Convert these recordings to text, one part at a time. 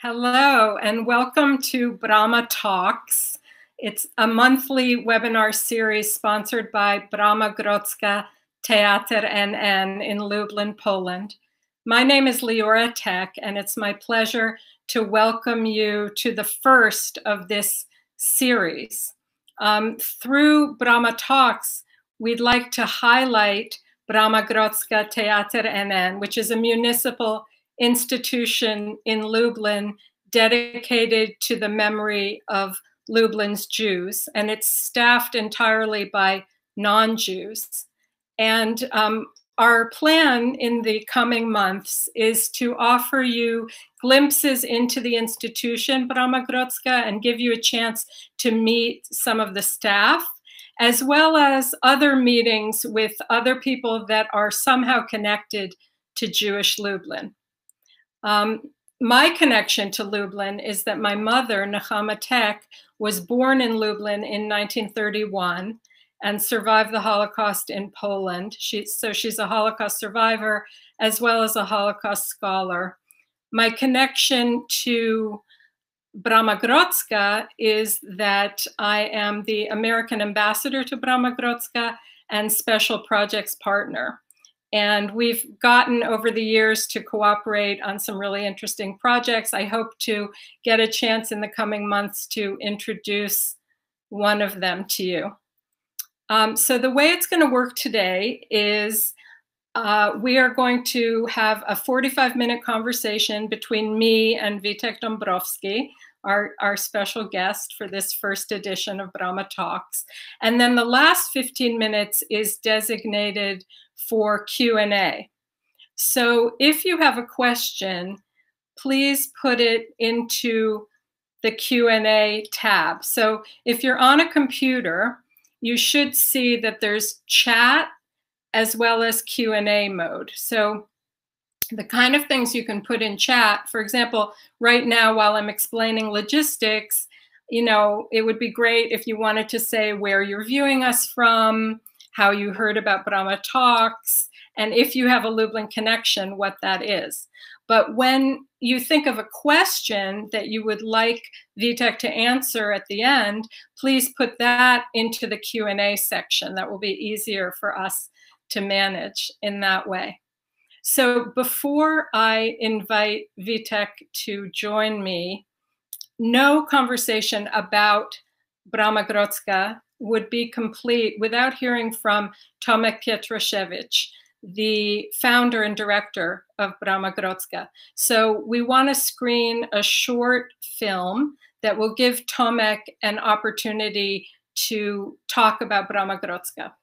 Hello, and welcome to Brama Talks. It's a monthly webinar series sponsored by Brama Grodzka Teatr NN in Lublin, Poland. My name is Leory Tec, and it's my pleasure to welcome you to the first of this series. Through Brama Talks, we'd like to highlight Brama Grodzka Teatr NN, which is a municipal institution in Lublin dedicated to the memory of Lublin's Jews, and it's staffed entirely by non-Jews. And our plan in the coming months is to offer you glimpses into the institution Brama Grodzka and give you a chance to meet some of the staff, as well as other meetings with other people that are somehow connected to Jewish Lublin. My connection to Lublin is that my mother, Brama Tec, was born in Lublin in 1931 and survived the Holocaust in Poland. So she's a Holocaust survivor as well as a Holocaust scholar. My connection to Brama Grodzka is that I am the American ambassador to Brama Grodzka and special projects partner. And we've gotten over the years to cooperate on some really interesting projects. I hope to get a chance in the coming months to introduce one of them to you. So the way it's going to work today is we are going to have a 45-minute conversation between me and Vitek Dombrowski, our special guest for this first edition of Brama Talks. And then the last 15 minutes is designated for Q&A. So if you have a question, please put it into the Q&A tab. So if you're on a computer, you should see that there's chat as well as Q&A mode. So the kind of things you can put in chat, for example, right now while I'm explaining logistics, you know, it would be great if you wanted to say where you're viewing us from, how you heard about Brama Talks, and if you have a Lublin connection, what that is. But when you think of a question that you would like Vitek to answer at the end, please put that into the Q&A section. That will be easier for us to manage in that way. So before I invite Vitek to join me, no conversation about Brama Grodzka would be complete without hearing from Tomek Pietraszewicz, the founder and director of Brama Grodzka. So we want to screen a short film that will give Tomek an opportunity to talk about Brama Grodzka.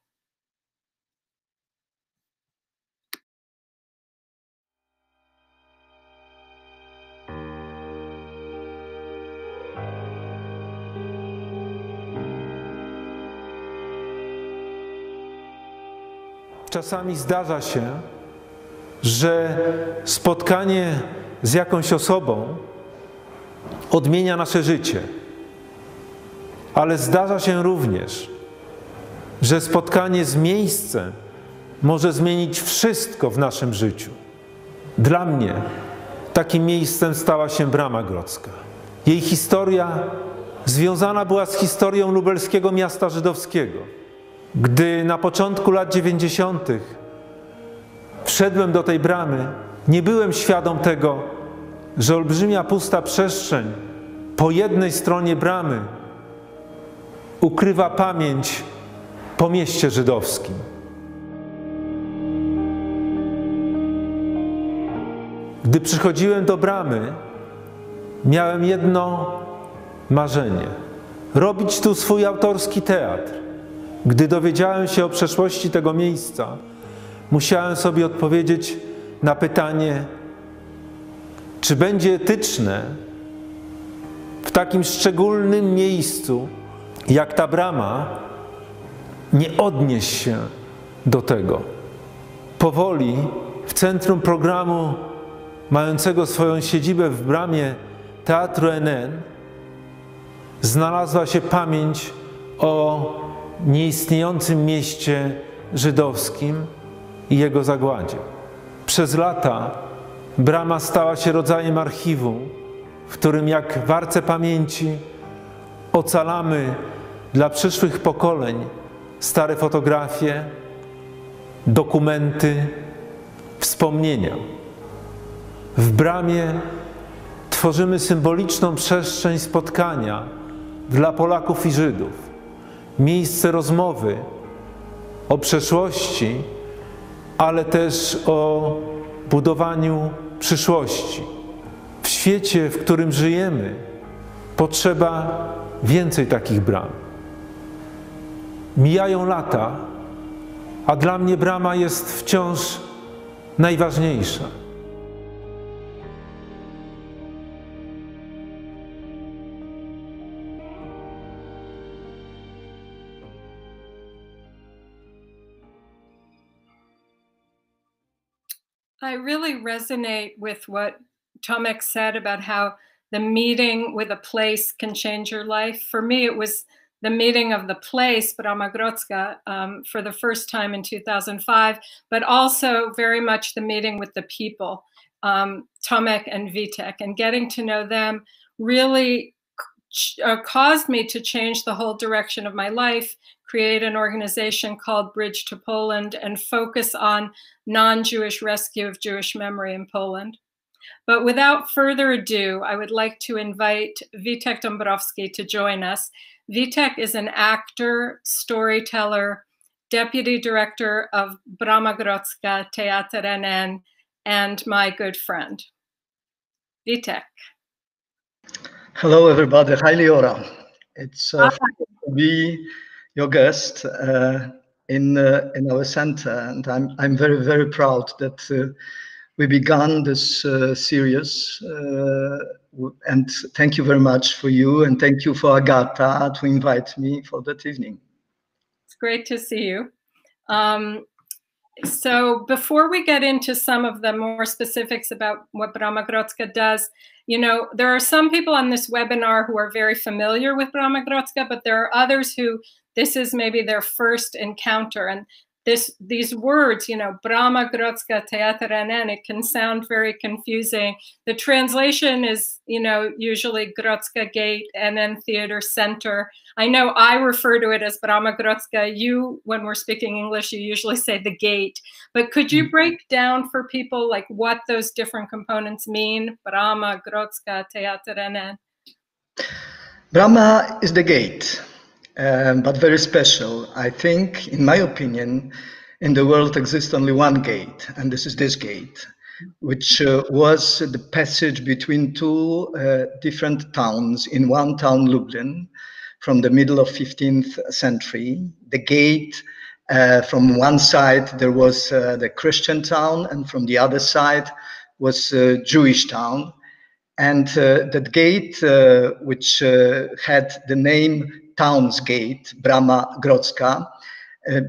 Czasami zdarza się, że spotkanie z jakąś osobą odmienia nasze życie. Ale zdarza się również, że spotkanie z miejscem może zmienić wszystko w naszym życiu. Dla mnie takim miejscem stała się Brama Grodzka. Jej historia związana była z historią lubelskiego miasta żydowskiego. Gdy na początku lat 90. wszedłem do tej bramy, nie byłem świadom tego, że olbrzymia pusta przestrzeń po jednej stronie bramy ukrywa pamięć po mieście żydowskim. Gdy przychodziłem do bramy, miałem jedno marzenie: robić tu swój autorski teatr. Gdy dowiedziałem się o przeszłości tego miejsca, musiałem sobie odpowiedzieć na pytanie, czy będzie etyczne w takim szczególnym miejscu, jak ta brama, nie odnieść się do tego. Powoli w centrum programu mającego swoją siedzibę w bramie Teatru NN znalazła się pamięć o nieistniejącym mieście żydowskim i jego zagładzie. Przez lata brama stała się rodzajem archiwum, w którym jak w arce pamięci ocalamy dla przyszłych pokoleń stare fotografie, dokumenty, wspomnienia. W Bramie tworzymy symboliczną przestrzeń spotkania dla Polaków i Żydów, miejsce rozmowy o przeszłości, ale też o budowaniu przyszłości. W świecie, w którym żyjemy, potrzeba więcej takich bram. Mijają lata, a dla mnie brama jest wciąż najważniejsza. I really resonate with what Tomek said about how the meeting with a place can change your life. For me, it was the meeting of the place, Brama Grodzka, for the first time in 2005, but also very much the meeting with the people, Tomek and Vitek, and getting to know them really caused me to change the whole direction of my life, create an organization called Bridge to Poland, and focus on non-Jewish rescue of Jewish memory in Poland. But without further ado, I would like to invite Vitek Dombrowski to join us. Vitek is an actor, storyteller, deputy director of Brama Grodzka, Teatr NN, and my good friend. Vitek. Hello, everybody. Hi, Leora. It's fun to be your guest in our center, and I'm very, very proud that we began this series. And thank you very much for you, and thank you for Agata to invite me for that evening. It's great to see you. So before we get into some of the more specifics about what Brama Grodzka does, you know, there are some people on this webinar who are very familiar with Brama Grodzka, but there are others who this is maybe their first encounter. And these words, you know, Brama Grodzka, Teatr NN, it can sound very confusing. The translation is, you know, usually Grodzka Gate and then Theater Center. I know I refer to it as Brama Grodzka. You, when we're speaking English, you usually say the gate. But could you break down for people like what those different components mean? Brama Grodzka, Teatr NN. Brama is the gate. But very special. I think, in my opinion, in the world exists only one gate, and this is this gate, which was the passage between two different towns in one town, Lublin, from the middle of 15th century. The gate, from one side there was the Christian town, and from the other side was a Jewish town. And that gate, which had the name Town's Gate, Brama Grodzka,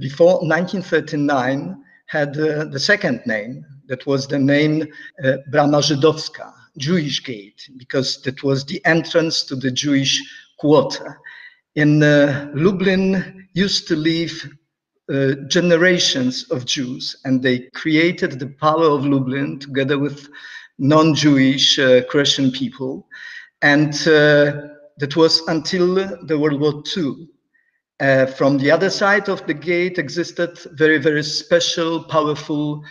before 1939 had the second name, that was the name Brama Żydowska, Jewish Gate, because that was the entrance to the Jewish quarter. In Lublin used to live generations of Jews, and they created the power of Lublin together with non-Jewish Christian people. And that was until the World War II. From the other side of the gate existed very, very special, powerful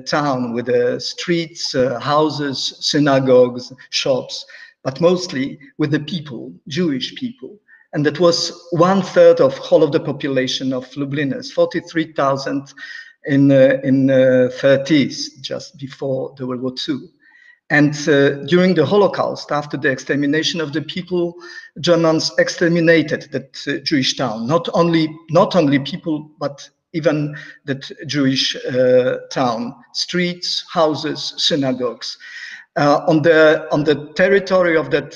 town with streets, houses, synagogues, shops, but mostly with the people, Jewish people. And that was 1/3 of whole of the population of Lubliners, 43,000 in 30s, just before the World War II. And during the Holocaust, after the extermination of the people, Germans exterminated that Jewish town. Not only people, but even that Jewish town, streets, houses, synagogues. On the territory of that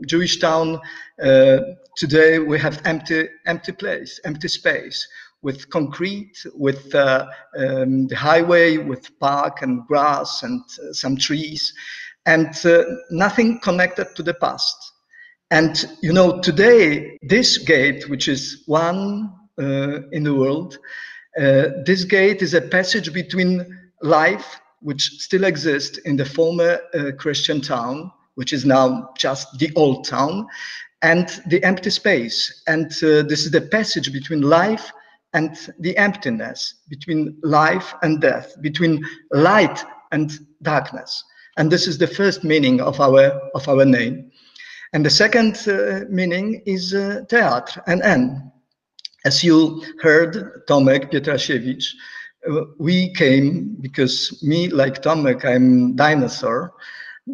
Jewish town, today we have empty place, empty space, with concrete, with the highway, with park and grass and some trees, and nothing connected to the past. And you know, today this gate, which is one in the world, this gate is a passage between life, which still exists in the former Christian town, which is now just the old town, and the empty space. And this is the passage between life and the emptiness, between life and death, between light and darkness. And this is the first meaning of our name. And the second meaning is teatr, an N. As you heard, Tomek Pietrasiewicz, we came because me, like Tomek, I'm dinosaur.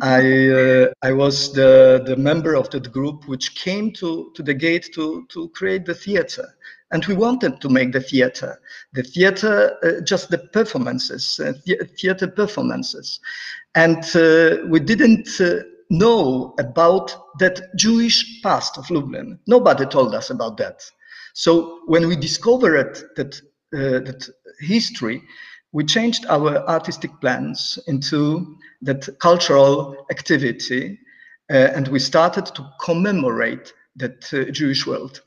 I was the member of that group which came to the gate to create the theater. And we wanted to make the theater, just the performances, theater performances. And we didn't know about that Jewish past of Lublin. Nobody told us about that. So when we discovered that history, we changed our artistic plans into that cultural activity, and we started to commemorate that Jewish world.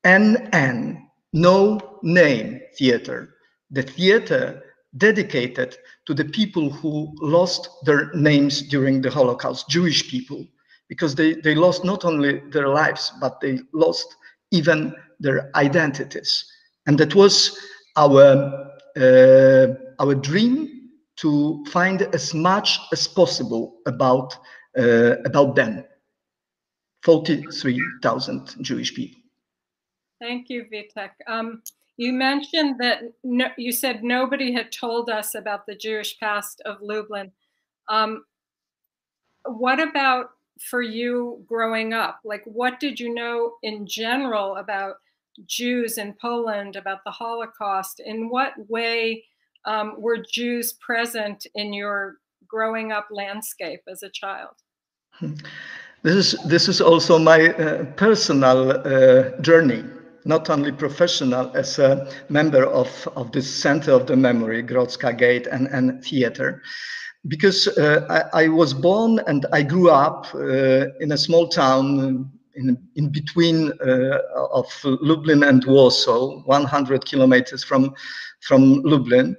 NN, no name theater, the theater dedicated to the people who lost their names during the Holocaust, Jewish people, because they lost not only their lives, but they lost even their identities. And that was our dream, to find as much as possible about them. 43,000 Jewish people. Thank you, Vitek. You mentioned that you said nobody had told us about the Jewish past of Lublin. What about for you growing up? Like, what did you know in general about Jews in Poland, about the Holocaust? In what way were Jews present in your growing up landscape as a child? This is also my personal journey, not only professional, as a member of this Center of the Memory, Grodzka Gate and Theater, because I was born and I grew up in a small town in between of Lublin and Warsaw, 100 kilometers from Lublin.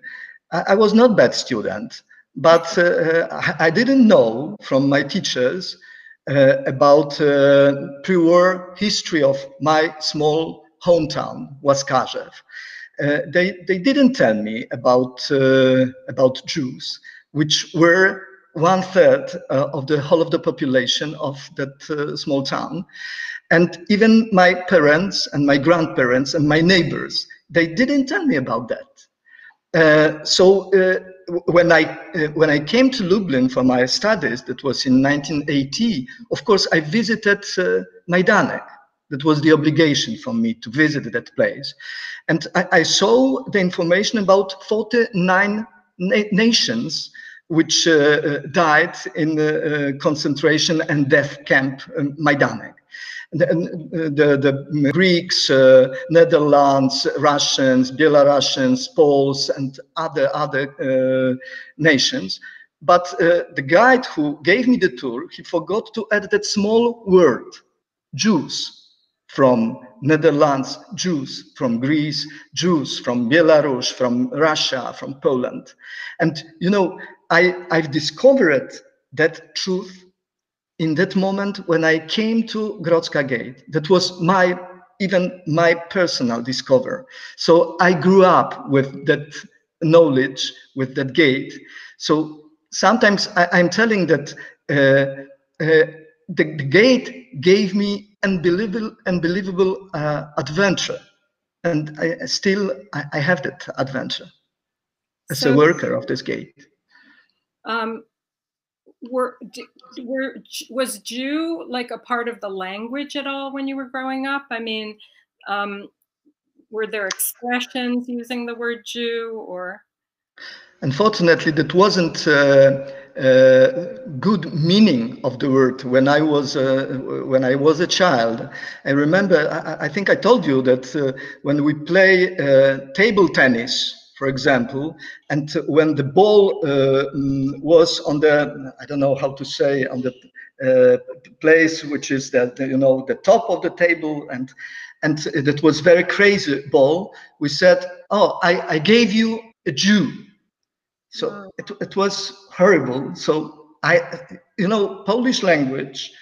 I was not a bad student, but I didn't know from my teachers about pre-war history of my small hometown, Łaskarzew. They didn't tell me about Jews, which were 1/3 of the whole of the population of that small town. And even my parents and my grandparents and my neighbors, they didn't tell me about that. So when I came to Lublin for my studies, that was in 1980, of course, I visited Majdanek. That was the obligation for me to visit that place. And I saw the information about 49 nations which died in the concentration and death camp Majdanek. The Greeks, Netherlands, Russians, Belarusians, Poles, and other nations. But the guide who gave me the tour, he forgot to add that small word, Jews. From Netherlands, Jews from Greece, Jews from Belarus, from Russia, from Poland. And you know, I've discovered that truth in that moment when I came to Grodzka Gate. That was even my personal discovery. So I grew up with that knowledge, with that gate. So sometimes I'm telling that the gate gave me unbelievable adventure, and I have that adventure as a worker of this gate. Was Jew like a part of the language at all when you were growing up? I mean, were there expressions using the word Jew, or? Unfortunately, that wasn't good meaning of the word when I was a child. I remember, I think I told you that when we play table tennis, for example, and when the ball was on the, I don't know how to say, on the place which is that, you know, the top of the table, and that was very crazy ball, we said, oh, I gave you a Jew. So it was horrible. So Polish language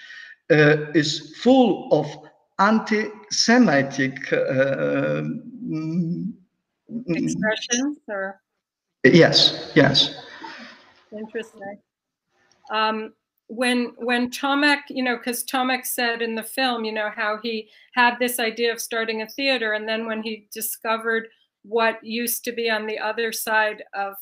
is full of anti-Semitic expressions, or yes. Interesting. When Tomek, because Tomek said in the film, how he had this idea of starting a theater, and then when he discovered what used to be on the other side of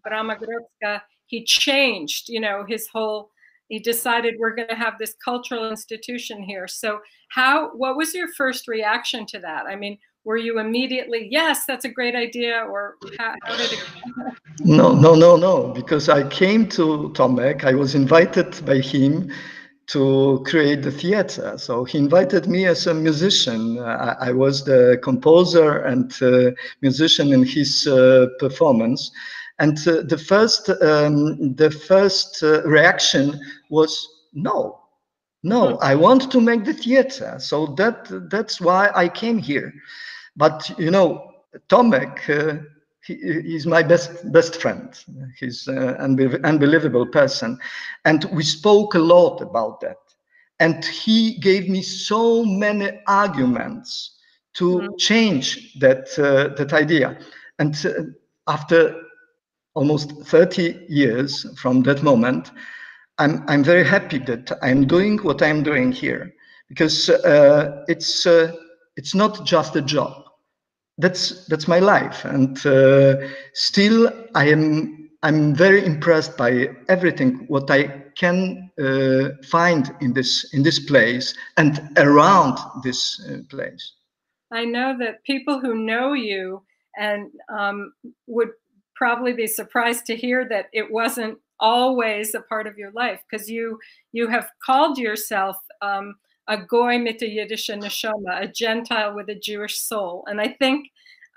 Brama Grodzka, he changed, he decided we're going to have this cultural institution here. So what was your first reaction to that? I mean, were you immediately, yes, that's a great idea, or how did it go? No, because I came to Tomek, I was invited by him to create the theater. So he invited me as a musician. I was the composer and musician in his performance. And the first reaction was, no, I want to make the theater. So that's why I came here. But Tomek, he's my best friend. He's an unbelievable person, and we spoke a lot about that. And he gave me so many arguments to change that idea. And after almost 30 years from that moment, I'm very happy that I'm doing what I'm doing here, because it's not just a job. That's my life, and still I'm very impressed by everything what I can find in this place and around this place. I know that people who know you and would probably be surprised to hear that it wasn't always a part of your life, because you have called yourself a goy mit a Yiddische neshama, a Gentile with a Jewish soul. And I think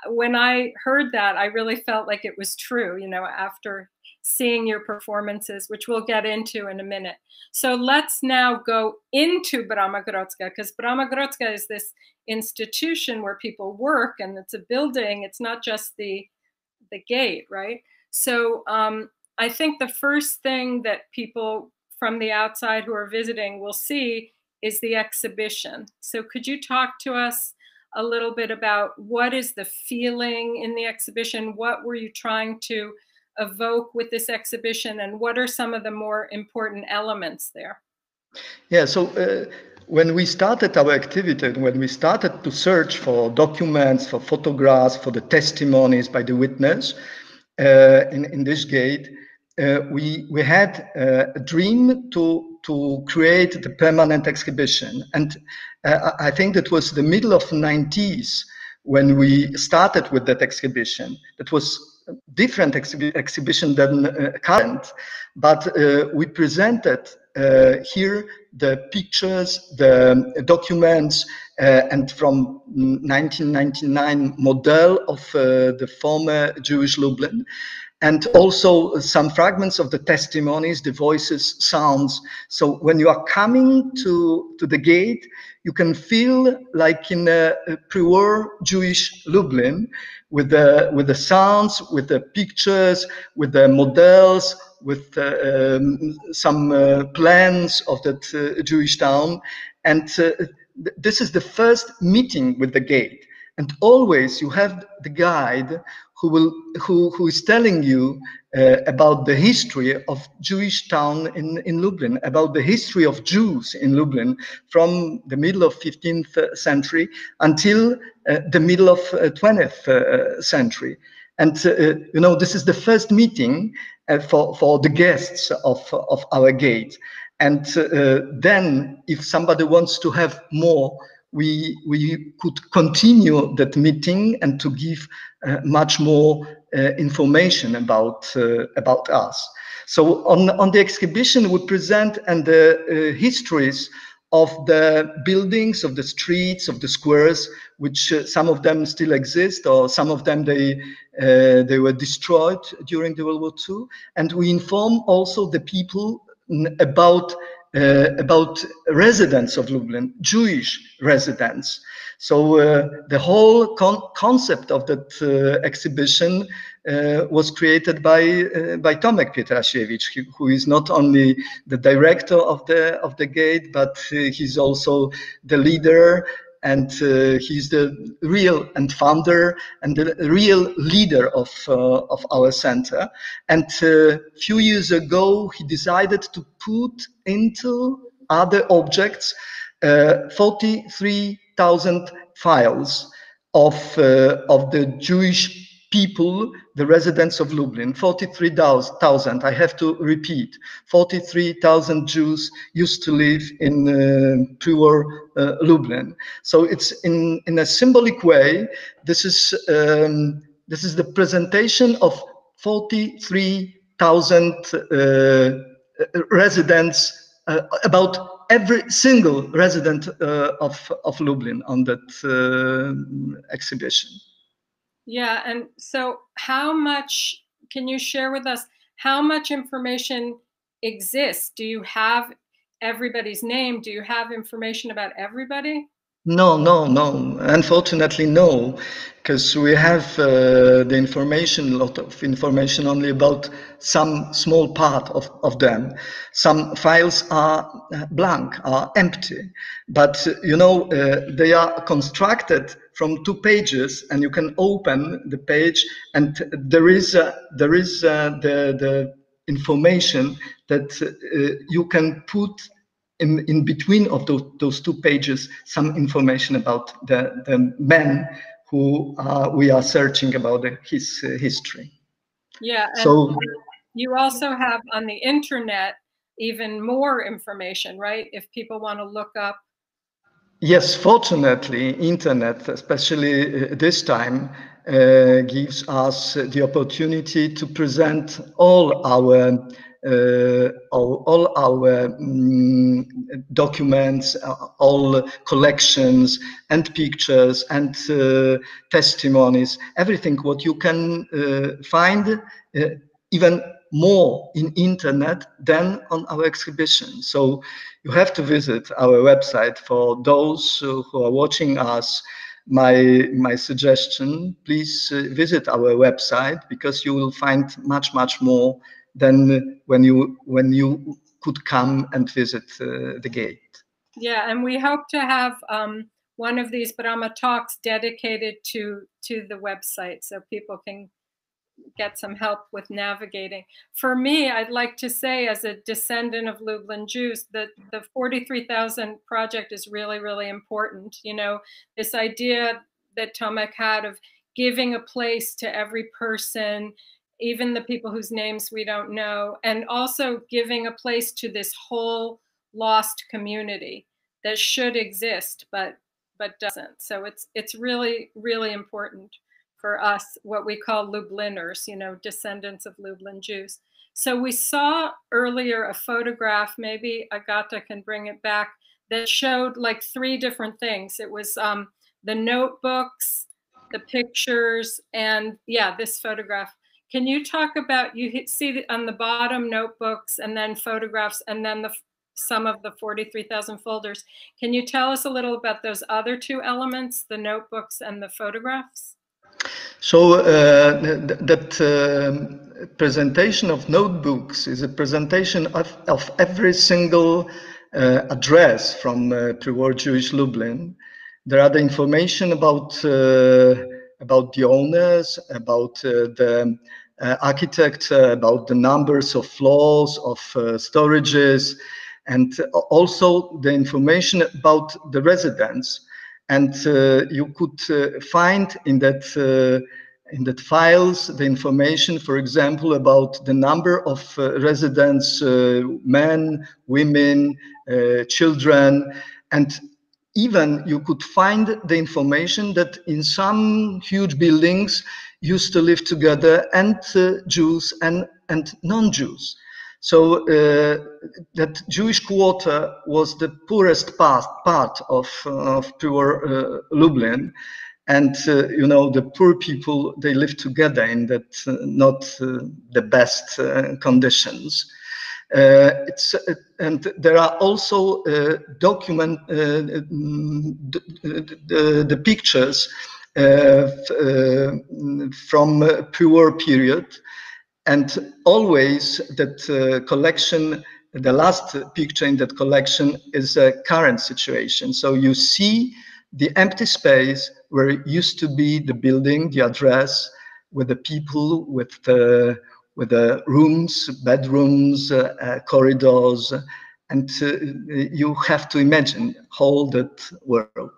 when I heard that, I really felt like it was true, after seeing your performances, which we'll get into in a minute. So let's now go into Brama Grodzka, because Brama Grodzka is this institution where people work, and it's a building. It's not just the gate, right? So I think the first thing that people from the outside who are visiting will see is the exhibition. So could you talk to us a little bit about what is the feeling in the exhibition? What were you trying to evoke with this exhibition, and what are some of the more important elements there? Yeah, so when we started our activity, when we started to search for documents, for photographs, for the testimonies by the witness in this gate, we had a dream to create the permanent exhibition. And I think that was the middle of the 90s when we started with that exhibition. That was a different exhibition than current, but we presented here the pictures, the documents, and from 1999 model of the former Jewish Lublin, and also some fragments of the testimonies, the voices, sounds. So when you are coming to the gate, you can feel like in a pre-war Jewish Lublin, with the sounds, with the pictures, with the models, with some plans of that Jewish town. And this is the first meeting with the gate. And always you have the guide who is telling you about the history of Jewish town in Lublin, about the history of Jews in Lublin from the middle of 15th century until the middle of 20th century. And this is the first meeting for the guests of our gate. And then if somebody wants to have more, we could continue that meeting and to give much more information about us. So on the exhibition, we present and the histories of the buildings, of the streets, of the squares, which some of them still exist, or some of them they were destroyed during the World War II. And we inform also the people about residents of Lublin, Jewish residents. So the whole concept of that exhibition was created by Tomek Pietrasiewicz, who is not only the director of the gate, but he's also the leader, and he's the real and founder and the real leader of our center. And a few years ago, he decided to put into other objects 43,000 files of the Jewish people, the residents of Lublin. 43,000, I have to repeat, 43,000 Jews used to live in pre-war Lublin. So it's in a symbolic way, this is the presentation of 43,000 residents, about every single resident of Lublin on that exhibition. Yeah, and so how much, can you share with us how much information exists? Do you have everybody's name? Do you have information about everybody? No. Unfortunately, no, because we have the information, a lot of information only about some small part of them. Some files are blank, are empty, but you know, they are constructed from 2 pages, and you can open the page, and there is the information that you can put in between of those 2 pages, some information about the men who we are searching about his history. Yeah, and so you also have on the internet even more information, right? If people want to look up. Yes, fortunately, internet, especially this time, gives us the opportunity to present all our documents, all collections and pictures and testimonies, everything what you can find even more in internet than on our exhibition. So you have to visit our website. For those who are watching us, my suggestion, please visit our website, because you will find much more than when you could come and visit the gate. Yeah, and we hope to have one of these Brama Talks dedicated to the website, so people can get some help with navigating. For me, I'd like to say, as a descendant of Lublin Jews, that the 43,000 project is really important. You know, this idea that Tomek had of giving a place to every person, even the people whose names we don't know, and also giving a place to this whole lost community that should exist but doesn't. So it's really important for us, what we call Lubliners, you know, descendants of Lublin Jews. So we saw earlier a photograph, maybe Agata can bring it back, that showed like 3 different things. It was the notebooks, the pictures, and yeah, this photograph. Can you talk about, you see on the bottom notebooks and then photographs and then some of the 43,000 folders. Can you tell us a little about those other 2 elements, the notebooks and the photographs? So that presentation of notebooks is a presentation of every single address from pre-war Jewish Lublin. There are the information about the owners, about the architect, about the numbers of floors, of storages, and also the information about the residents. And you could find in that files the information, for example, about the number of residents, men, women, children, and even you could find the information that in some huge buildings used to live together and Jews and non-Jews. So that Jewish quarter was the poorest part of pre-war Lublin, and you know, the poor people, they live together in that not the best conditions. And there are also the pictures from pre-war period, and always that collection, the last picture in that collection is a current situation. So you see the empty space where it used to be the building, the address, with the people, with the rooms, bedrooms, corridors, and you have to imagine whole that world.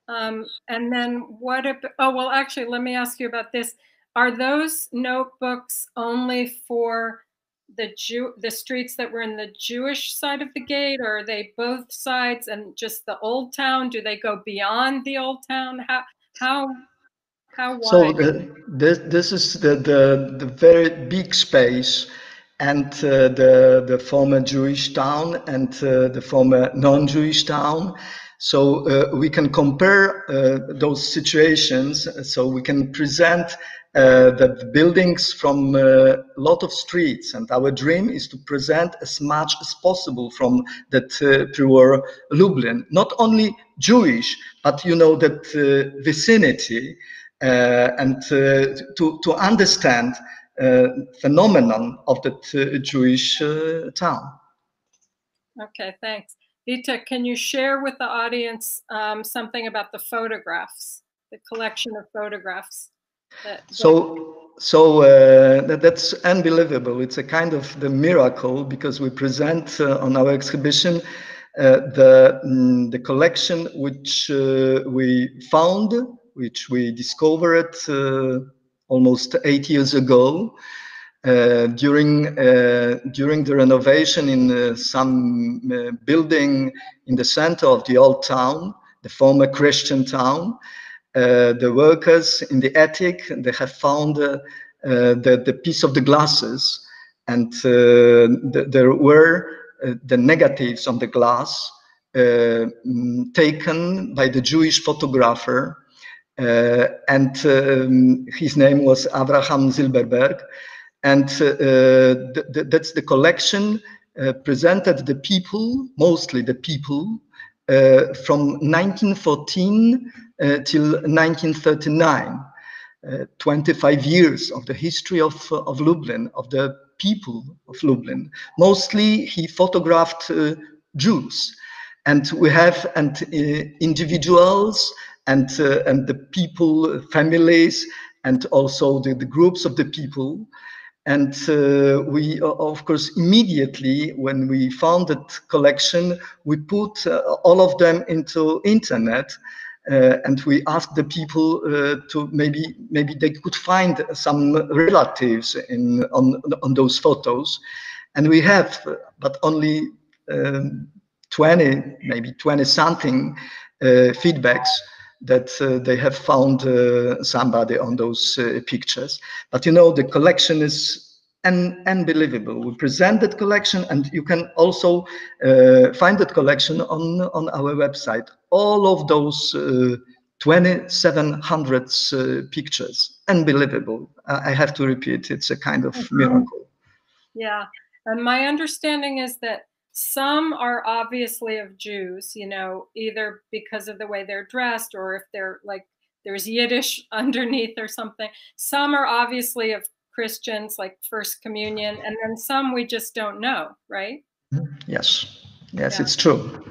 And then what about, oh, well, actually, let me ask you about this. Are those notebooks only for the streets that were in the Jewish side of the gate, or are they both sides and just the old town? Do they go beyond the old town? How wide? So this is the very big space, and the former Jewish town and the former non-Jewish town. So we can compare those situations. So we can present the buildings from a lot of streets, and our dream is to present as much as possible from that pre-war Lublin. Not only Jewish, but you know that vicinity, and to understand phenomenon of that Jewish town. Okay, thanks. Vitek, can you share with the audience something about the photographs, the collection of photographs? That's unbelievable. It's a kind of the miracle, because we present on our exhibition the collection which we found, which we discovered almost 8 years ago during the renovation in some building in the center of the old town, the former Christian town. The workers in the attic, they have found the piece of the glasses, and there were the negatives on the glass taken by the Jewish photographer, and his name was Abraham Zilberberg, and that's the collection presented the people, mostly the people, from 1914 till 1939, 25 years of the history of Lublin, of the people of Lublin. Mostly he photographed Jews, and we have individuals and the people, families, and also the groups of the people. And we, of course, immediately when we found that collection, we put all of them into internet, and we asked the people to maybe they could find some relatives on those photos, and we have, but only 20, maybe 20 something feedbacks that they have found somebody on those pictures. But you know, the collection is unbelievable. We present that collection, and you can also find that collection on our website. All of those 2,700 pictures, unbelievable. I have to repeat, it's a kind of miracle. Yeah, and my understanding is that some are obviously of Jews, you know, either because of the way they're dressed, or if they're like, there's Yiddish underneath or something. Some are obviously of Christians, like First Communion, and then some we just don't know, right? Yes, yes, Yeah. It's true.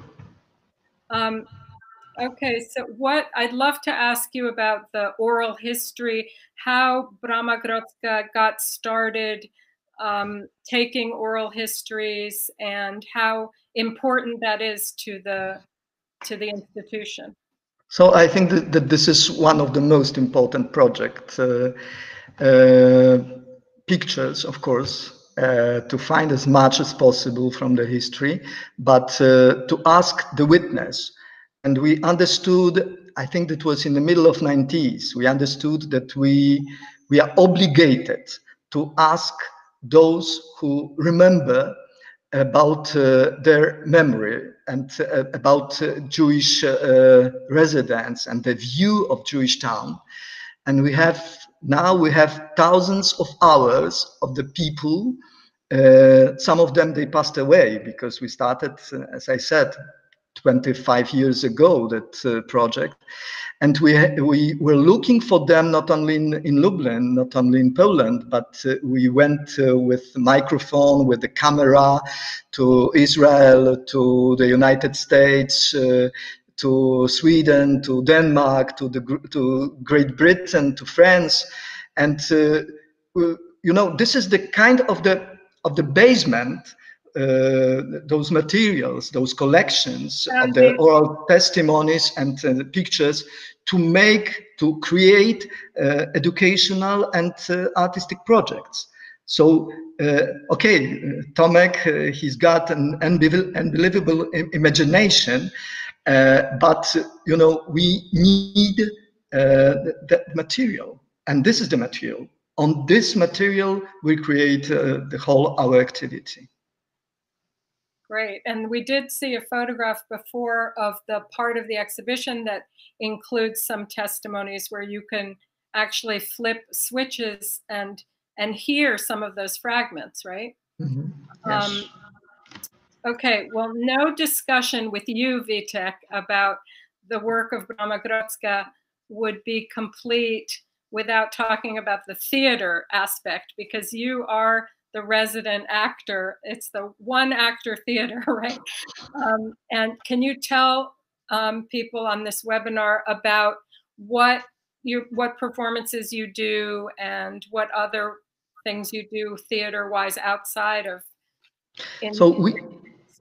Okay, so what I'd love to ask you about the oral history, how Brama Grodzka got started taking oral histories, and how important that is to the institution. So I think that this is one of the most important projects. Pictures, of course, to find as much as possible from the history, but to ask the witness. And we understood, I think that was in the middle of 90s, we understood that we are obligated to ask those who remember about their memory and about Jewish residents and the view of Jewish town. And we have thousands of hours of the people. Some of them, they passed away because we started, as I said, 25 years ago, that project. And we were looking for them not only in Lublin, not only in Poland, but we went with the microphone, with the camera to Israel, to the United States, to Sweden, to Denmark, to Great Britain, to France. And, you know, this is the kind of the basement, those materials, those collections of the oral testimonies and pictures to create educational and artistic projects. So, okay, Tomek, he's got an unbelievable imagination, but, you know, we need that material, and this is the material. On this material, we create the whole our activity. Great. And we did see a photograph before of the part of the exhibition that includes some testimonies where you can actually flip switches and hear some of those fragments, right? Mm-hmm. Yes. Okay, well, no discussion with you, Vitek, about the work of Brama Grodzka would be complete without talking about the theater aspect, because you are the resident actor. It's the one actor theater, right? And can you tell people on this webinar about what performances you do and what other things you do theater-wise outside of? So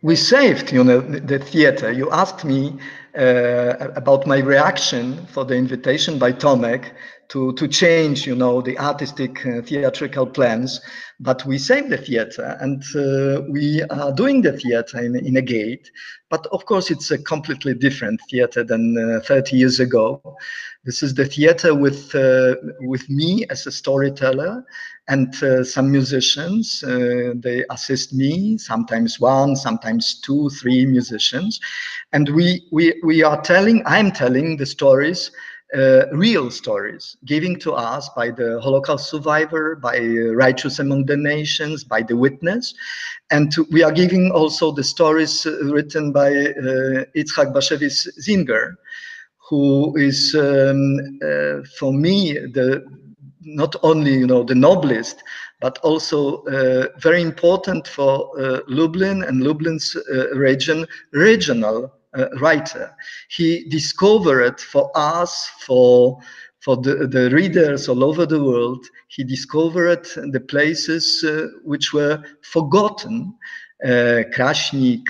we saved, you know, the theater. You asked me about my reaction for the invitation by Tomek to change, you know, the artistic theatrical plans, but we saved the theater, and we are doing the theater in a gate. But of course, it's a completely different theater than 30 years ago. This is the theater with me as a storyteller and some musicians. They assist me, sometimes one, sometimes two, three musicians, and I'm telling the stories, real stories, given to us by the Holocaust survivor, by Righteous Among the Nations, by the witness, and we are giving also the stories written by Itzhak Bashevis Zinger, who is for me not only, you know, the novelist, but also very important for Lublin and Lublin's regional writer. He discovered for us, for the readers all over the world, he discovered the places which were forgotten. Kraśnik,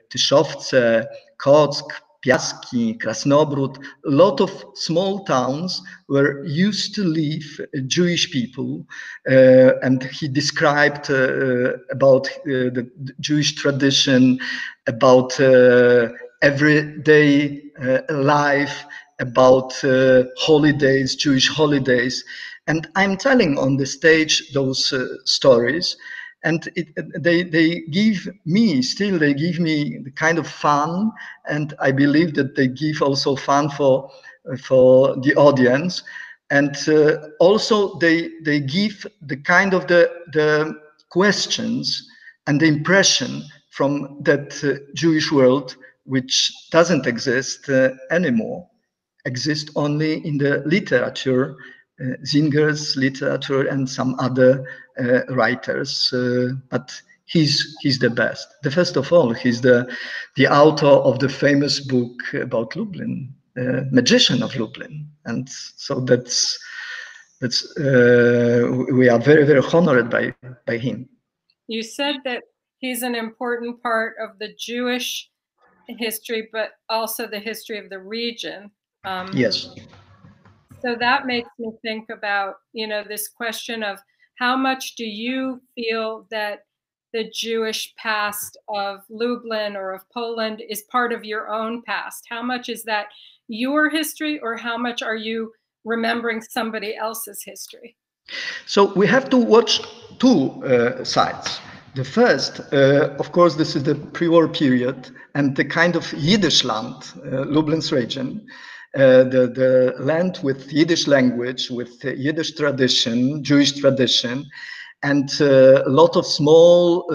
Tyszowce, Kock, Piaski, Krasnobród, a lot of small towns where used to live Jewish people, and he described about the Jewish tradition, about everyday life, about holidays, Jewish holidays. And I'm telling on the stage those stories, and they give me the kind of fun, and I believe that they give also fun for the audience, and also they give the kind of the questions and the impression from that Jewish world, which doesn't exist anymore, exists only in the literature, Zinger's literature and some other writers, but he's the best. The first of all, he's the author of the famous book about Lublin, Magician of Lublin, and so that's we are very, very honored by him. You said that he's an important part of the Jewish history, but also the history of the region. Yes. So that makes me think about, you know, this question of how much do you feel that the Jewish past of Lublin or of Poland is part of your own past? How much is that your history, or how much are you remembering somebody else's history? So we have to watch two sides. The first, of course, this is the pre-war period and the kind of Yiddish land, Lublin's region, the land with Yiddish language, with Yiddish tradition, Jewish tradition, and a lot of small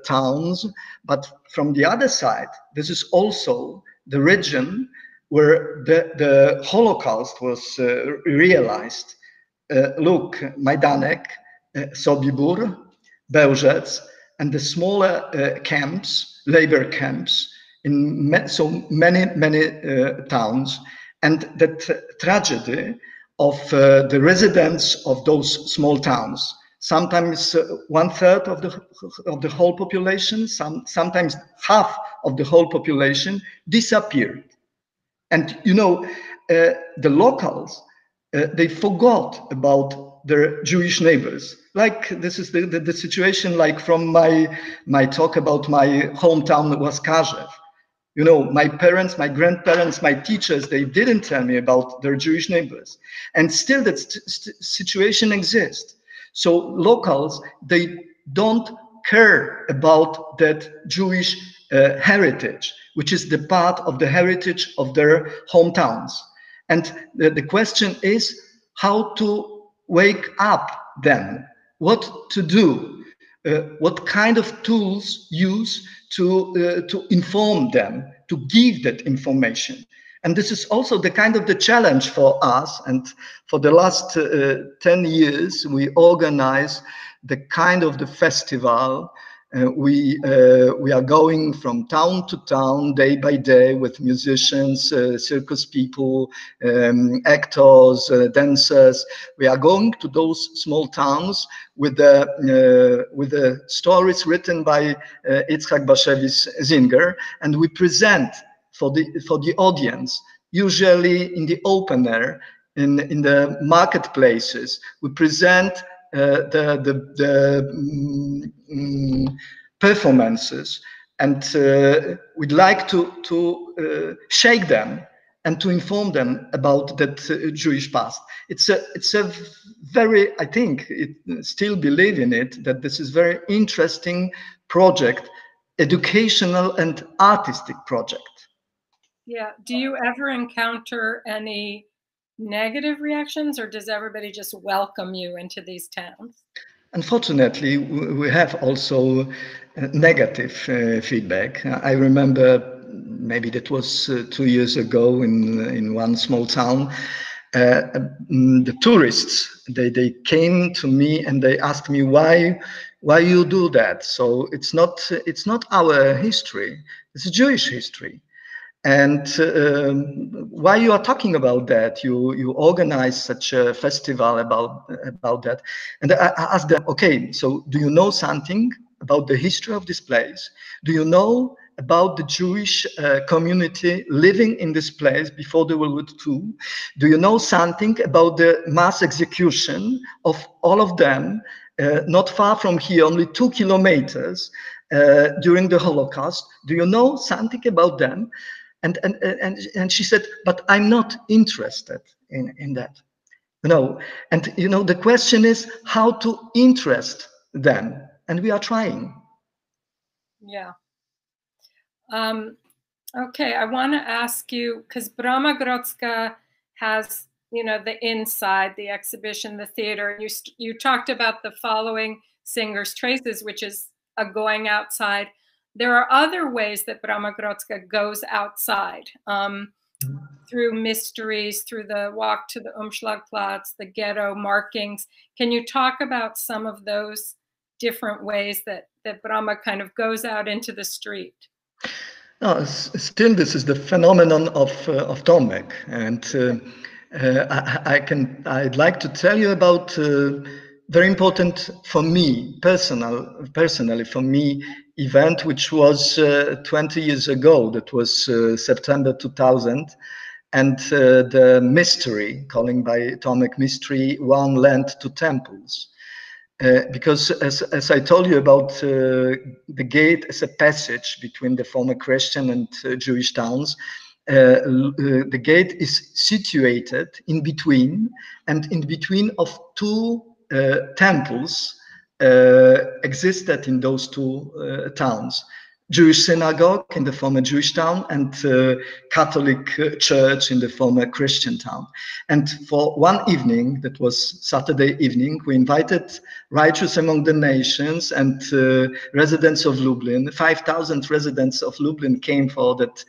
towns. But from the other side, this is also the region where the Holocaust was realized. Look, Majdanek, Sobibór, Bełżec, and the smaller camps, labor camps, in so many towns, and that tragedy of the residents of those small towns. Sometimes 1/3 of the whole population, sometimes half of the whole population disappeared. And you know, the locals, they forgot about their Jewish neighbors. Like this is the situation, like from my talk about my hometown Łaskarzew. You know, my parents, my grandparents, my teachers, they didn't tell me about their Jewish neighbors. And still that situation exists. So locals, they don't care about that Jewish heritage, which is the part of the heritage of their hometowns. And the question is how to wake up them, what to do, what kind of tools use to inform them, to give that information. And this is also the kind of the challenge for us. And for the last 10 years, we organize the kind of the festival. We are going from town to town, day by day, with musicians, circus people, actors, dancers. We are going to those small towns with the stories written by Itzhak Bashevis Zinger, and we present for the audience, usually in the open air, in the marketplaces. We present the performances, and we'd like to shake them and to inform them about that Jewish past. It's a very, I think, still believe in it, that this is very interesting project, educational and artistic project. Yeah. Do you ever encounter any negative reactions, or does everybody just welcome you into these towns? Unfortunately, we have also negative feedback. I remember, maybe that was 2 years ago in one small town, the tourists, they came to me and they asked me why you do that. So it's not our history, it's Jewish history. And why you are talking about that? You organize such a festival about that. And I asked them, okay, so do you know something about the history of this place? Do you know about the Jewish community living in this place before the World War II? Do you know something about the mass execution of all of them, not far from here, only 2 kilometers, during the Holocaust? Do you know something about them? And she said, but I'm not interested in that. No, and you know, the question is how to interest them, and we are trying. Yeah. Okay, I want to ask you, because Brama Grodzka has, you know, the inside, the exhibition, the theater. You talked about the following singers' traces, which is a going outside. There are other ways that Brama Grodzka goes outside, through mysteries, through the walk to the Umschlagplatz, the ghetto markings. Can you talk about some of those different ways that Brama kind of goes out into the street? No, still, this is the phenomenon of Tomek, and I'd like to tell you about very important for me, personally for me, event which was 20 years ago. That was September 2000, and the mystery, calling by Tomek mystery, One Land, Two Temples. Because as I told you about the gate as a passage between the former Christian and Jewish towns, the gate is situated in between, and in between of two temples existed in those two towns. Jewish synagogue in the former Jewish town and Catholic church in the former Christian town. And for one evening, that was Saturday evening, we invited righteous among the nations and residents of Lublin. 5,000 residents of Lublin came for that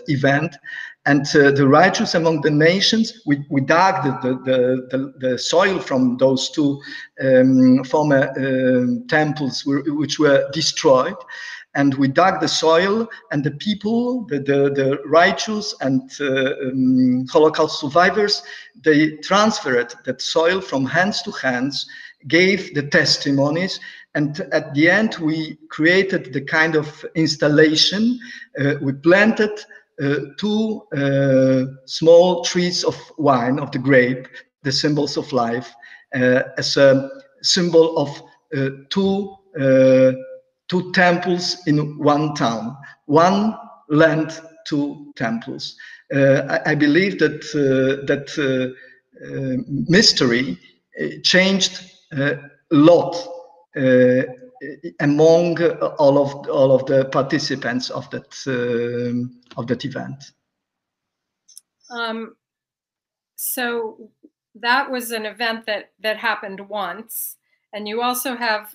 event. And the righteous among the nations, we dug the soil from those two former temples which were destroyed. And we dug the soil, and the people, the righteous and Holocaust survivors, they transferred that soil from hands to hands, gave the testimonies, and at the end we created the kind of installation. We planted two small trees of wine, of the grape, the symbols of life, as a symbol of two temples in one town, one land, two temples. I believe that mystery changed a lot among all of the participants of that event. So that was an event that happened once, and you also have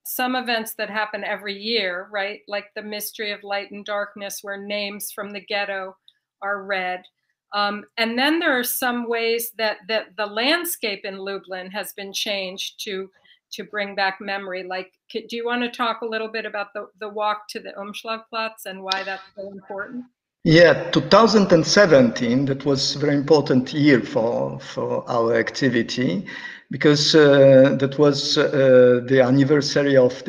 some events that happen every year, right? Like the Mystery of Light and Darkness, where names from the ghetto are read. And then there are some ways that the landscape in Lublin has been changed to bring back memory. Like, do you want to talk a little bit about the walk to the Umschlagplatz and why that's so important? Yeah, 2017, that was a very important year for our activity, because that was the anniversary of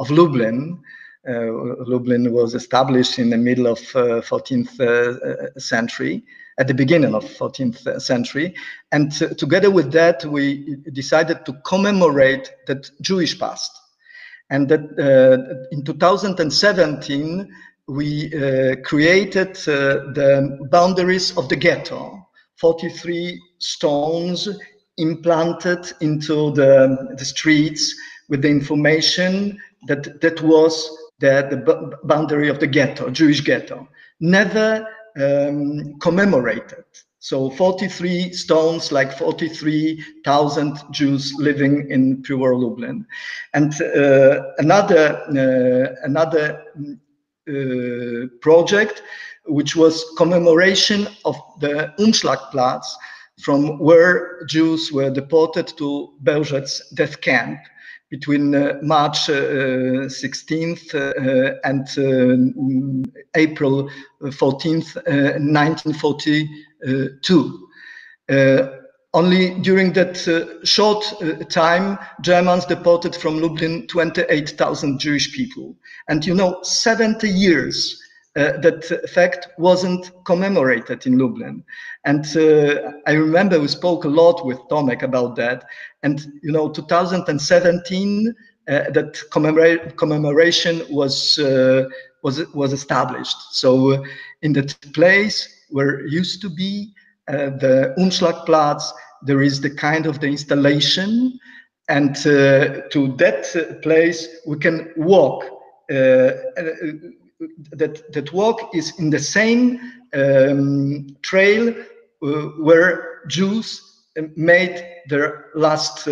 Lublin. Lublin was established in the middle of 14th century, at the beginning of 14th century. And together with that, we decided to commemorate that Jewish past. And that in 2017, we created the boundaries of the ghetto, 43 stones implanted into the streets with the information that was the boundary of the ghetto, Jewish ghetto, never commemorated. So 43 stones, like 43,000 Jews living in pure Lublin. And another project, which was commemoration of the Umschlagplatz, from where Jews were deported to Bełżec death camp between March 16th and April 14th, 1942. Only during that short time, Germans deported from Lublin 28,000 Jewish people. And 70 years that fact wasn't commemorated in Lublin. And I remember we spoke a lot with Tomek about that. And 2017, that commemoration was established. So in that place where used to be the Umschlagplatz, there is the kind of the installation, and to that place we can walk. That walk is in the same trail where Jews made their last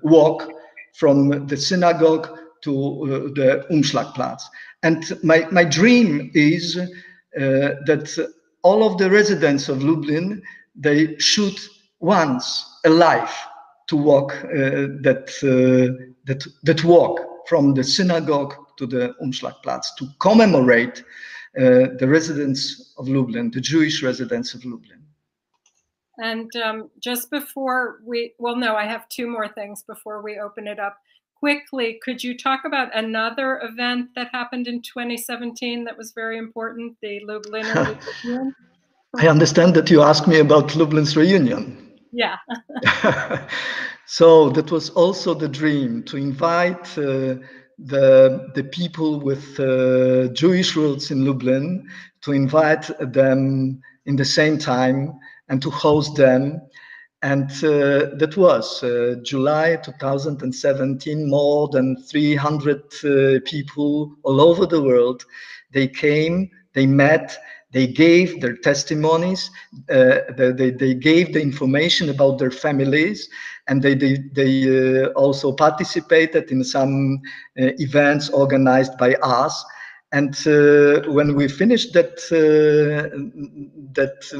walk from the synagogue to the Umschlagplatz. And my dream is that all of the residents of Lublin, they should once alive to walk that walk from the synagogue to the Umschlagplatz, to commemorate the residents of Lublin, the Jewish residents of Lublin. And just before I have two more things before we open it up. Quickly, could you talk about another event that happened in 2017 that was very important, the Lubliner reunion? I understand that you asked me about Lublin's reunion. Yeah. So that was also the dream, to invite the people with Jewish roots in Lublin, to invite them in the same time and to host them. And that was July 2017. More than 300 people all over the world. They came, they met, they gave their testimonies, they gave the information about their families, and they also participated in some events organized by us. And when we finished that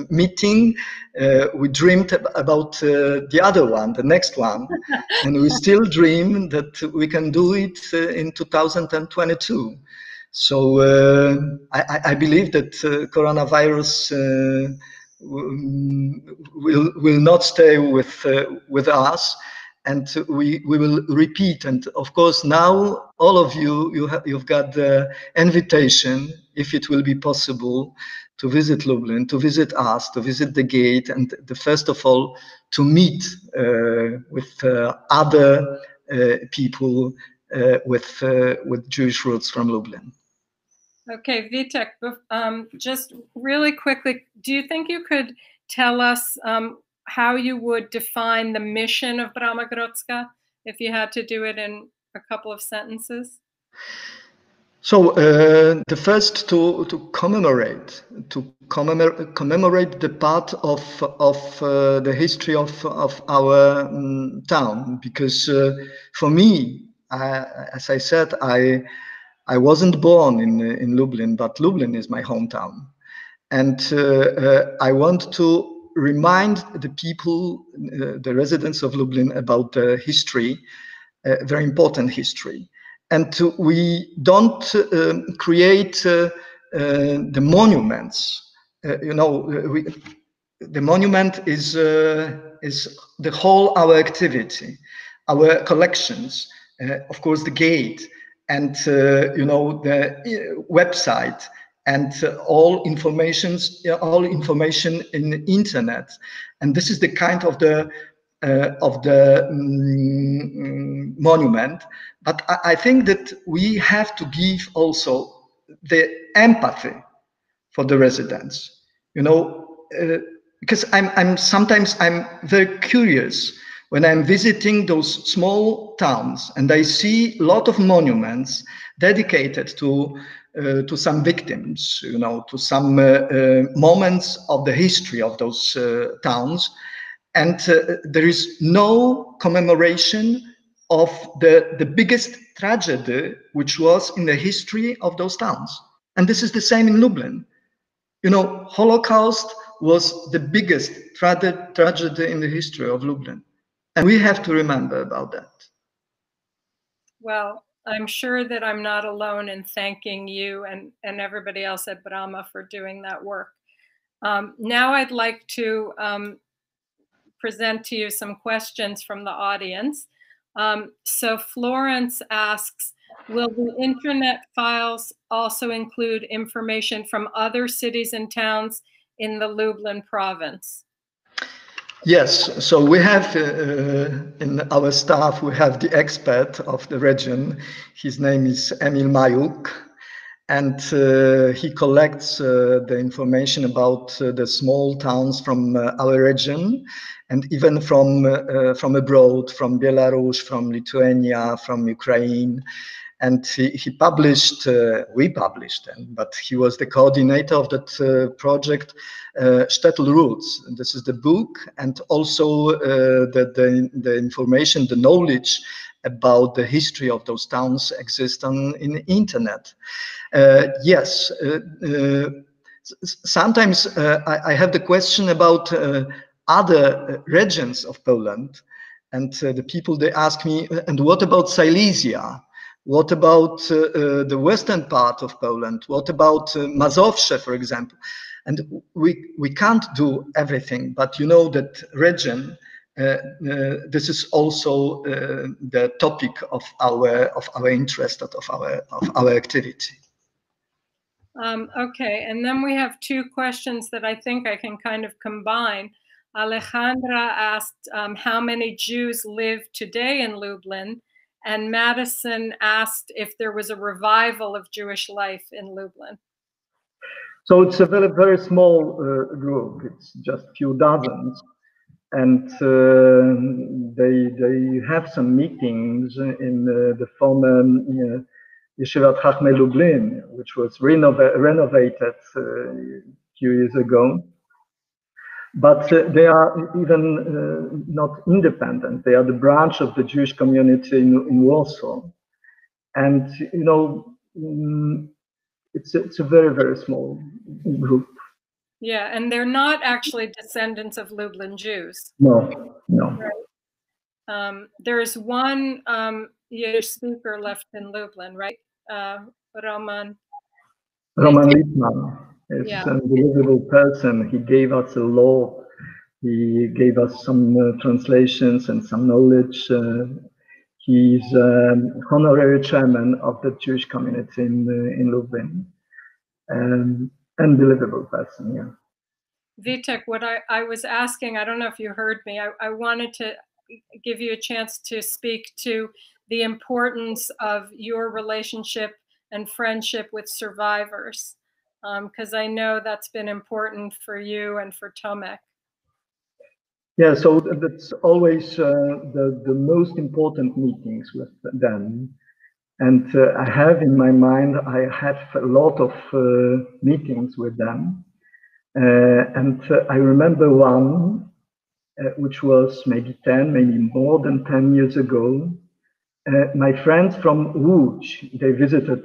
meeting, we dreamed about the other one, the next one, and we still dream that we can do it in 2022. So I believe that coronavirus will not stay with us, and we will repeat. And of course, now all of you've got the invitation, if it will be possible, to visit Lublin, to visit us, to visit the gate, and first of all to meet with other people with Jewish roots from Lublin. Okay, Vitek, just really quickly, do you think you could tell us how you would define the mission of Brama Grodzka, if you had to do it in a couple of sentences? So the first to commemorate the part of the history of our town, because for me, as I said, I wasn't born in Lublin, but Lublin is my hometown. And I want to remind the people, the residents of Lublin, about the history, very important history. And we don't create the monuments. The monument is the whole our activity, our collections, of course, the gate, and the website, and all information in the internet. And this is the kind of the monument. But I think that we have to give also the empathy for the residents, because sometimes I'm very curious when I'm visiting those small towns and I see a lot of monuments dedicated to some victims, to some moments of the history of those towns, and there is no commemoration of the biggest tragedy which was in the history of those towns. And this is the same in Lublin. Holocaust was the biggest tragedy in the history of Lublin. And we have to remember about that. Well, I'm sure that I'm not alone in thanking you and everybody else at Brama for doing that work. Now I'd like to present to you some questions from the audience. So Florence asks, will the internet files also include information from other cities and towns in the Lublin province? Yes, so we have in our staff, we have the expert of the region. His name is Emil Majuk, and he collects the information about the small towns from our region, and even from abroad, from Belarus, from Lithuania, from Ukraine. And he published, we published, but he was the coordinator of that project, Shtetl Roots. This is the book, and also the information, the knowledge about the history of those towns exists in the internet. Yes, sometimes I have the question about other regions of Poland, and the people, they ask me, and what about Silesia? What about the western part of Poland? What about Mazowsze, for example? And we can't do everything, but that region, this is also the topic of our interest, of our activity. Okay, and then we have two questions that I think I can kind of combine. Alejandra asked how many Jews live today in Lublin, and Madison asked if there was a revival of Jewish life in Lublin. So it's a very, very small group. It's just a few dozens. and they have some meetings in the former Yeshivat Chachmei Lublin, which was renovated a few years ago. But they are even not independent. They are the branch of the Jewish community in Warsaw. And, you know, it's a very, very small group. Yeah, and they're not actually descendants of Lublin Jews. No, no. Right. There's one Yiddish speaker left in Lublin, right? Roman Lippmann is yeah. an unbelievable person. He gave us a lot. He gave us some translations and some knowledge. He's honorary chairman of the Jewish community in Lublin. Unbelievable person, yeah. Vitek, what I was asking, I don't know if you heard me, I wanted to give you a chance to speak to the importance of your relationship and friendship with survivors, because I know that's been important for you and for Tomek. Yeah, so that's always the most important meetings with them. And I have in my mind, I have a lot of meetings with them. And I remember one, which was maybe 10, maybe more than 10 years ago. My friends from Łódź, they visited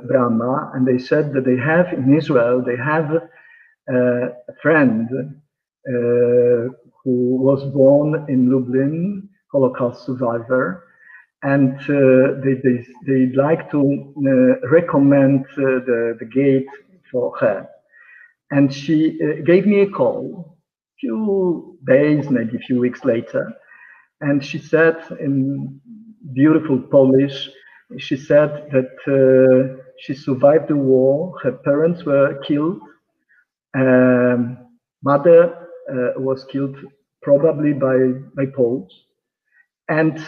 Brama, and they said that they have in Israel, they have a friend who was born in Lublin, Holocaust survivor, and they'd like to recommend the gate for her. And she gave me a call a few days, maybe a few weeks later, and she said in beautiful Polish, she said that she survived the war, her parents were killed, mother was killed probably by Poles, and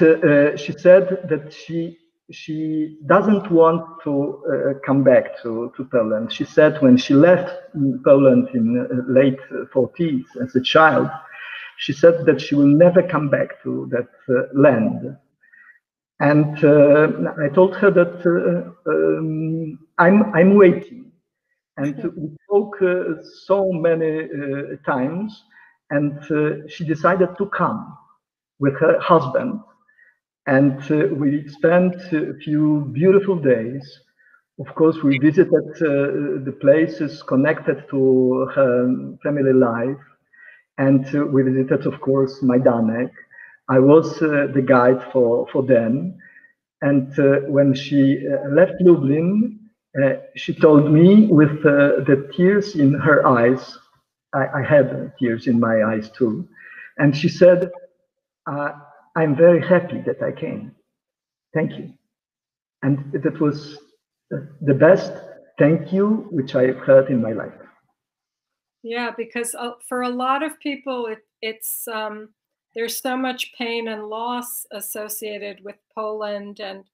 she said that she doesn't want to come back to Poland. She said when she left Poland in late 40s as a child, she said that she will never come back to that land. And I told her that I'm waiting. And we spoke so many times, and she decided to come with her husband. And we spent a few beautiful days. Of course, we visited the places connected to her family life. And we visited, of course, Majdanek. I was the guide for them. And when she left Lublin, she told me with the tears in her eyes, I had tears in my eyes too. And she said, I'm very happy that I came. Thank you. And that was the best thank you which I've heard in my life. Yeah, because for a lot of people, it's there's so much pain and loss associated with Poland, and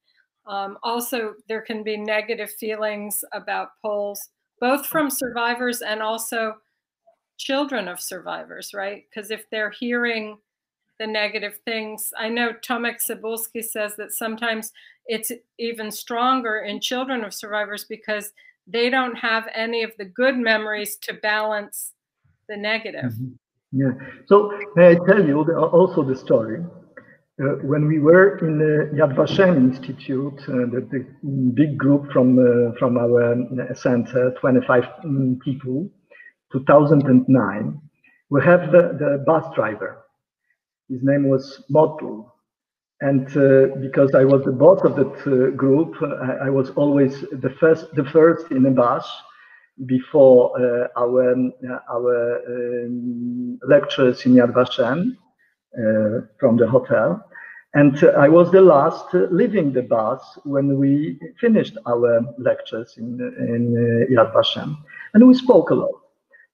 also there can be negative feelings about Poles, both from survivors and also children of survivors, right? Because if they're hearing the negative things, I know Tomek Cebulski says that sometimes it's even stronger in children of survivors because they don't have any of the good memories to balance the negative. Mm-hmm. Yeah. So may I tell you also the story? When we were in the Yad Vashem Institute, the big group from our center, 25 people, 2009, we have the bus driver. His name was Motl. And because I was the boss of that group, I was always the first in the bus before our lectures in Yad Vashem from the hotel. And I was the last leaving the bus when we finished our lectures in Yad Vashem. And we spoke a lot.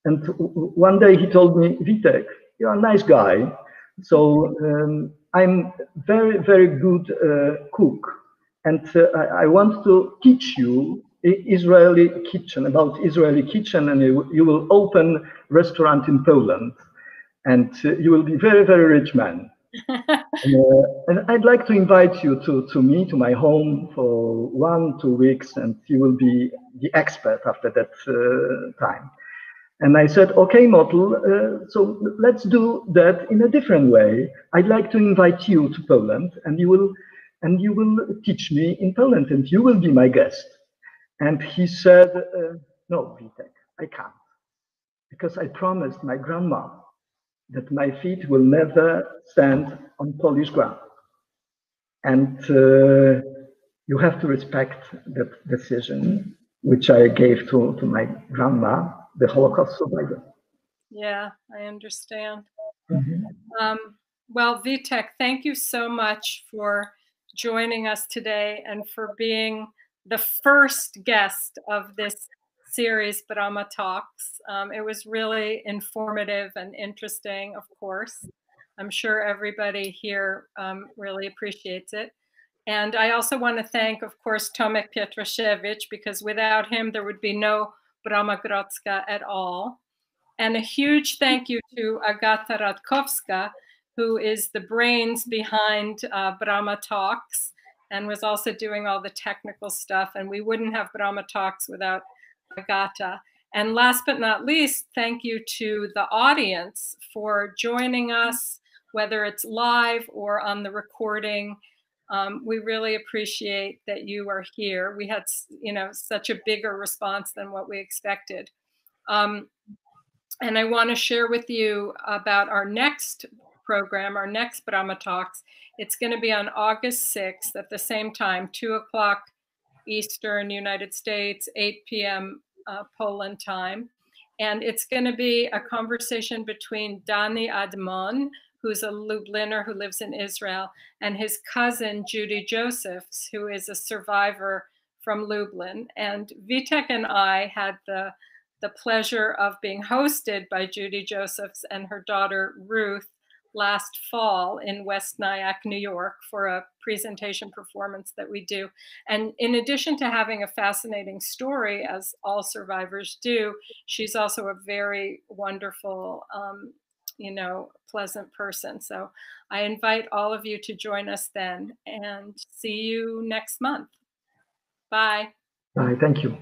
And one day he told me, Vitek, you're a nice guy. So I'm very, very good cook. And I want to teach you Israeli kitchen, about Israeli kitchen, and you will open restaurant in Poland. and you will be very, very rich man. And I'd like to invite you to me, to my home for 1-2 weeks, and you will be the expert after that time. And I said, okay, Motul, so let's do that in a different way. I'd like to invite you to Poland, and you will teach me in Poland, and you will be my guest. And he said, no, Vitek, I can't, because I promised my grandma that my feet will never stand on Polish ground. And you have to respect that decision, which I gave to my grandma, the Holocaust survivor. Yeah, I understand. Mm-hmm. Well, Vitek, thank you so much for joining us today and for being the first guest of this series, Brama Talks. It was really informative and interesting, of course. I'm sure everybody here really appreciates it. And I also want to thank, of course, Tomek Pietraszewicz, because without him, there would be no Brama Grodzka at all. And a huge thank you to Agata Radkowska, who is the brains behind Brama Talks and was also doing all the technical stuff. And we wouldn't have Brama Talks without Agata. And last but not least, thank you to the audience for joining us, whether it's live or on the recording. We really appreciate that you are here. We had, such a bigger response than what we expected. And I want to share with you about our next program, our next Brama Talks. It's going to be on August 6th at the same time, 2 o'clock Eastern, United States, 8 p.m. Poland time. And it's going to be a conversation between Dani Admon, who's a Lubliner who lives in Israel, and his cousin, Judy Josephs, who is a survivor from Lublin. And Vitek and I had the pleasure of being hosted by Judy Josephs and her daughter, Ruth, last fall in West Nyack, New York, for a presentation performance that we do. And in addition to having a fascinating story, as all survivors do, she's also a very wonderful, pleasant person. So I invite all of you to join us then, and see you next month. Bye. Bye, thank you.